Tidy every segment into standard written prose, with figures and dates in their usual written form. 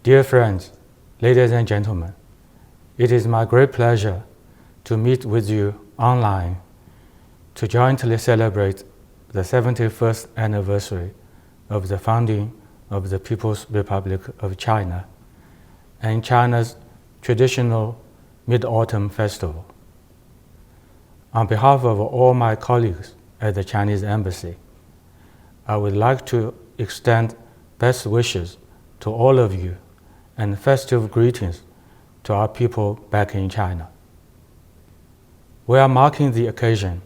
Dear friends, ladies and gentlemen, it is my great pleasure to meet with you online to jointly celebrate the 71st anniversary of the founding of the People's Republic of China and China's traditional Mid-Autumn Festival. On behalf of all my colleagues at the Chinese Embassy, I would like to extend best wishes to all of you and festive greetings to our people back in China. We are marking the occasion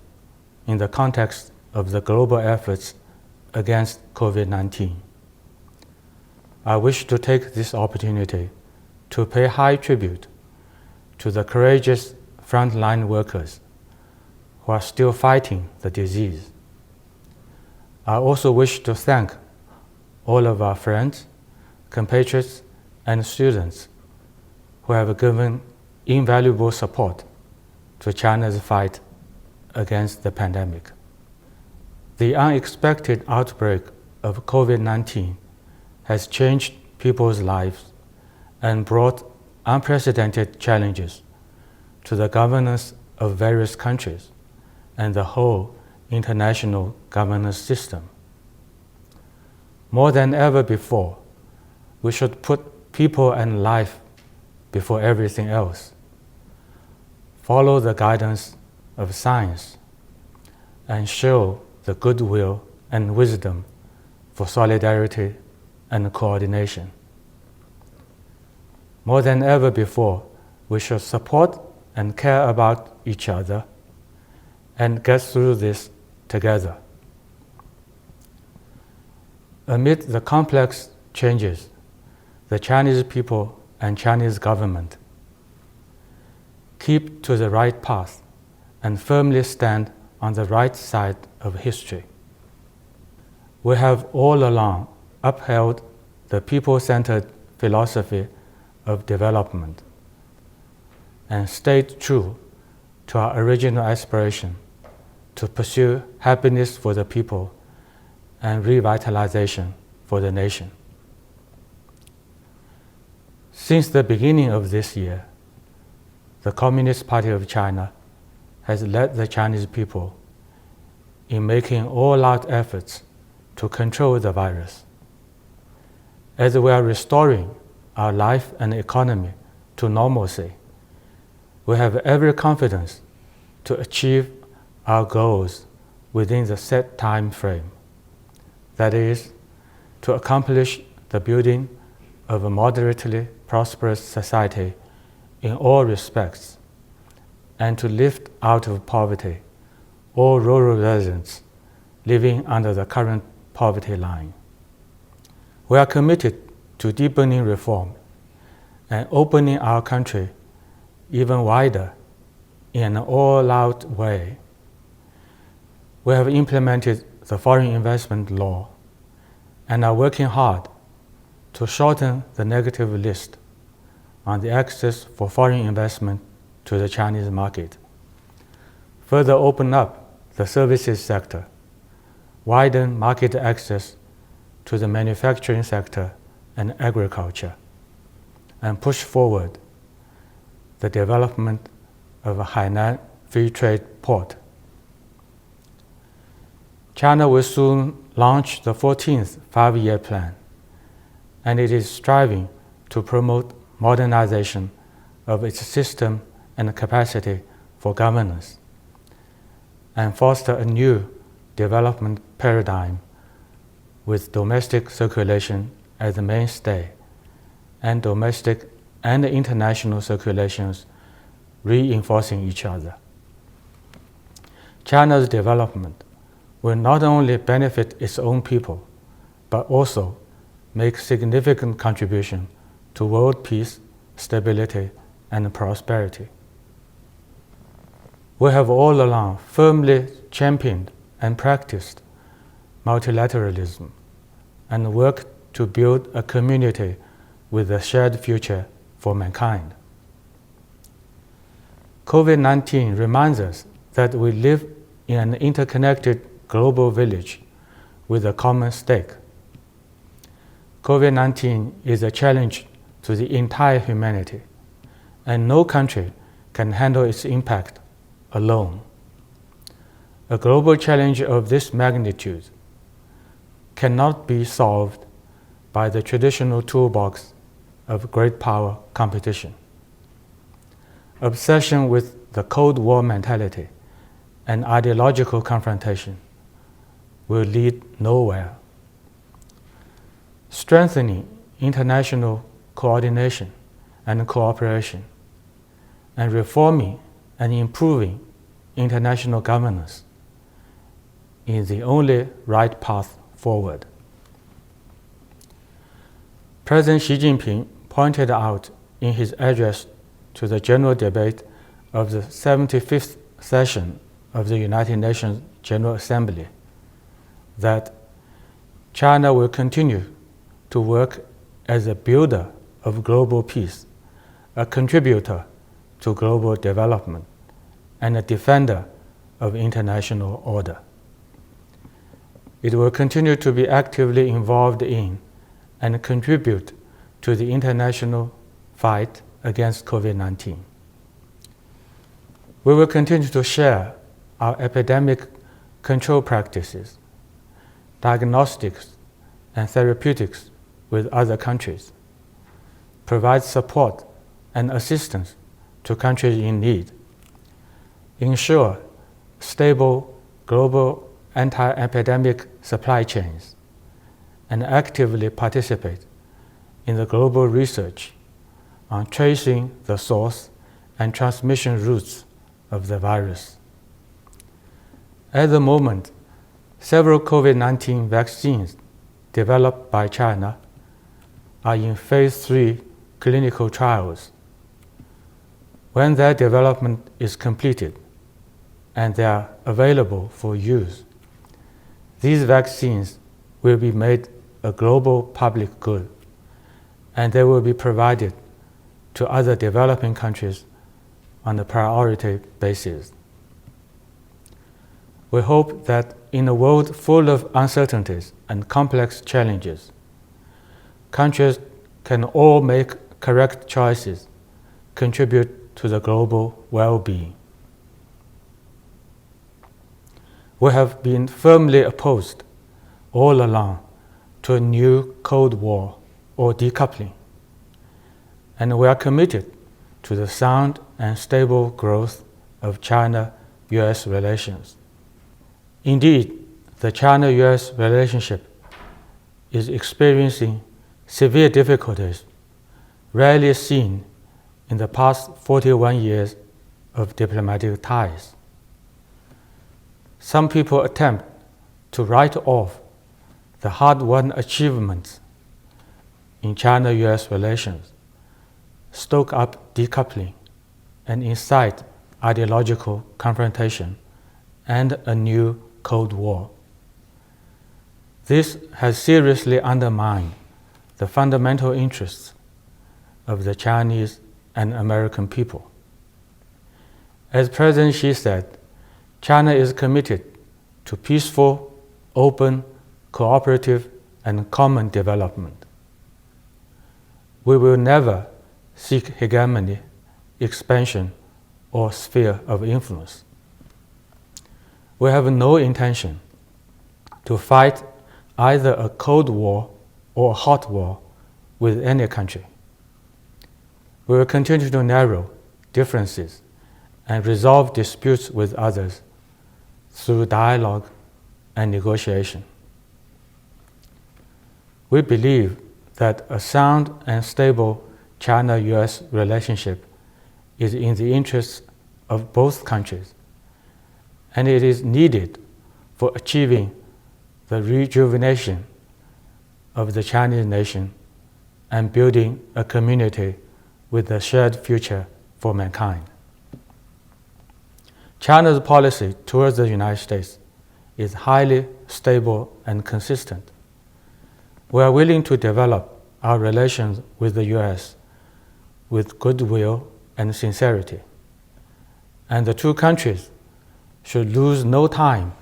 in the context of the global efforts against COVID-19. I wish to take this opportunity to pay high tribute to the courageous frontline workers who are still fighting the disease. I also wish to thank all of our friends, compatriots, and students who have given invaluable support to China's fight against the pandemic. The unexpected outbreak of COVID-19 has changed people's lives and brought unprecedented challenges to the governance of various countries and the whole international governance system. More than ever before, we should put people and life before everything else, follow the guidance of science, and show the goodwill and wisdom for solidarity and coordination. More than ever before, we should support and care about each other and get through this together. Amid the complex changes, the Chinese people and Chinese government keep to the right path and firmly stand on the right side of history. We have all along upheld the people-centered philosophy of development and stayed true to our original aspiration to pursue happiness for the people and revitalization for the nation. Since the beginning of this year, the Communist Party of China has led the Chinese people in making all-out efforts to control the virus. As we are restoring our life and economy to normalcy, we have every confidence to achieve our goals within the set time frame. That is, to accomplish the building of a moderately prosperous society in all respects, and to lift out of poverty all rural residents living under the current poverty line. We are committed to deepening reform and opening our country even wider in an all-out way. We have implemented the foreign investment law and are working hard to shorten the negative list on the access for foreign investment to the Chinese market, further open up the services sector, widen market access to the manufacturing sector and agriculture, and push forward the development of a Hainan Free Trade Port. China will soon launch the 14th five-year plan, and it is striving to promote modernization of its system and capacity for governance, and foster a new development paradigm with domestic circulation as the mainstay, and domestic and international circulations reinforcing each other. China's development will not only benefit its own people, but also make significant contribution to world peace, stability, and prosperity. We have all along firmly championed and practiced multilateralism and worked to build a community with a shared future for mankind. COVID-19 reminds us that we live in an interconnected global village with a common stake. COVID-19 is a challenge to the entire humanity, and no country can handle its impact alone. A global challenge of this magnitude cannot be solved by the traditional toolbox of great power competition. Obsession with the Cold War mentality and ideological confrontation will lead nowhere. Strengthening international coordination and cooperation, and reforming and improving international governance is the only right path forward. President Xi Jinping pointed out in his address to the general debate of the 75th session of the United Nations General Assembly that China will continue to work as a builder of global peace, a contributor to global development, and a defender of international order. It will continue to be actively involved in and contribute to the international fight against COVID-19. We will continue to share our epidemic control practices, diagnostics, and therapeutics with other countries, provide support and assistance to countries in need, ensure stable global anti-epidemic supply chains, and actively participate in the global research on tracing the source and transmission routes of the virus. At the moment, several COVID-19 vaccines developed by China are in phase 3 clinical trials. When their development is completed and they are available for use, these vaccines will be made a global public good, and they will be provided to other developing countries on a priority basis. We hope that in a world full of uncertainties and complex challenges, countries can all make correct choices, contribute to the global well-being. We have been firmly opposed all along to a new Cold War or decoupling, and we are committed to the sound and stable growth of China-US relations. Indeed, the China-US relationship is experiencing severe difficulties rarely seen in the past 41 years of diplomatic ties. Some people attempt to write off the hard-won achievements in China-US relations, stoke up decoupling, and incite ideological confrontation and a new Cold War. This has seriously undermined the fundamental interests of the Chinese and American people. As President Xi said, China is committed to peaceful, open, cooperative, and common development. We will never seek hegemony, expansion, or sphere of influence. We have no intention to fight either a Cold War or a hot war with any country. We will continue to narrow differences and resolve disputes with others through dialogue and negotiation. We believe that a sound and stable China-US relationship is in the interests of both countries, and it is needed for achieving the rejuvenation of the Chinese nation and building a community with a shared future for mankind. China's policy towards the United States is highly stable and consistent. We are willing to develop our relations with the US with goodwill and sincerity, and the two countries should lose no time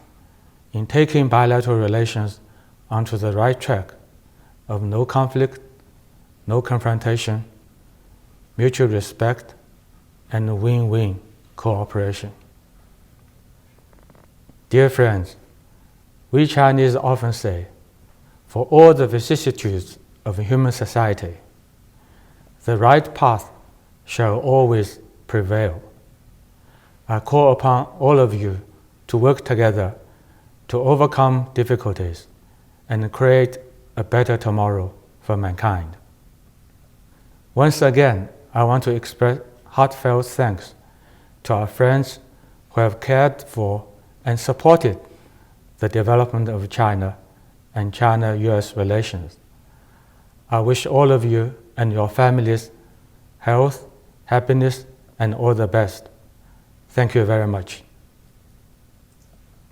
in taking bilateral relations onto the right track of no conflict, no confrontation, mutual respect, and win-win cooperation. Dear friends, we Chinese often say, for all the vicissitudes of human society, the right path shall always prevail. I call upon all of you to work together to overcome difficulties and create a better tomorrow for mankind. Once again, I want to express heartfelt thanks to our friends who have cared for and supported the development of China and China-US relations. I wish all of you and your families health, happiness, and all the best. Thank you very much.